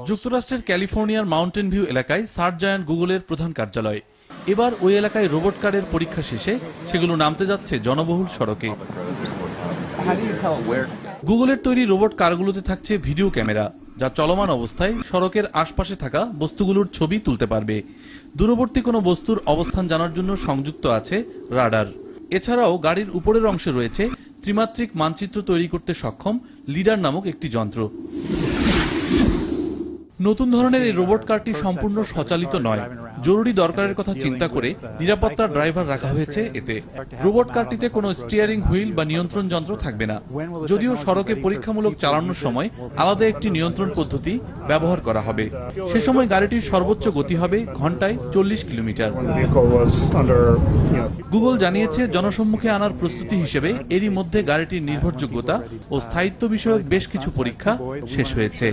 যুক্তরাষ্ট্রের ক্যালিফোর্নিয়ার mountain view এলাকায় সার্চ জায়ান্ট গুগলের প্রধান কার্যালয়। এবার ওই এলাকায় রোবট কারের পরীক্ষা শেষে সেগুলো নামতে যাচ্ছে জনবহুল সড়কে। গুগলের তৈরি রোবট কারগুলোতে থাকছে ভিডিও ক্যামেরা, যা চলমান অবস্থায় সড়কের আশপাশে থাকা বস্তুগুলোর ছবি তুলতে পারবে। দূরবর্তী কোনো বস্তুর অবস্থান জানার জন্য সংযুক্ত আছে রাডার। এছাড়াও গাড়ির উপরের অংশে রয়েছে ত্রিমাত্রিক মানচিত্র তৈরি করতে সক্ষম লিডার নামক একটি যন্ত্র। নতুন ধরনের এই রোবট কারটি সম্পূর্ণ স্বচালিত নয়। জরুরি দরকারের কথা চিন্তা করে নিরাপত্তার ড্রাইভার রাখা হয়েছে এতে। রোবট কারটিতে কোনো স্টিয়ারিং হুইল বা নিয়ন্ত্রণ যন্ত্র থাকবে না, যদিও সড়কে পরীক্ষামূলক চালানোর সময় আলাদা একটি নিয়ন্ত্রণ পদ্ধতি ব্যবহার করা হবে। সে সময় গাড়িটির সর্বোচ্চ গতি হবে ঘন্টায় 40 কিলোমিটার। গুগল জানিয়েছে, জনসম্মুখে আনার প্রস্তুতি হিসেবে এরই মধ্যে গাড়িটির নির্ভরযোগ্যতা ও স্থায়িত্ব বিষয়ক বেশ কিছু পরীক্ষা শেষ হয়েছে।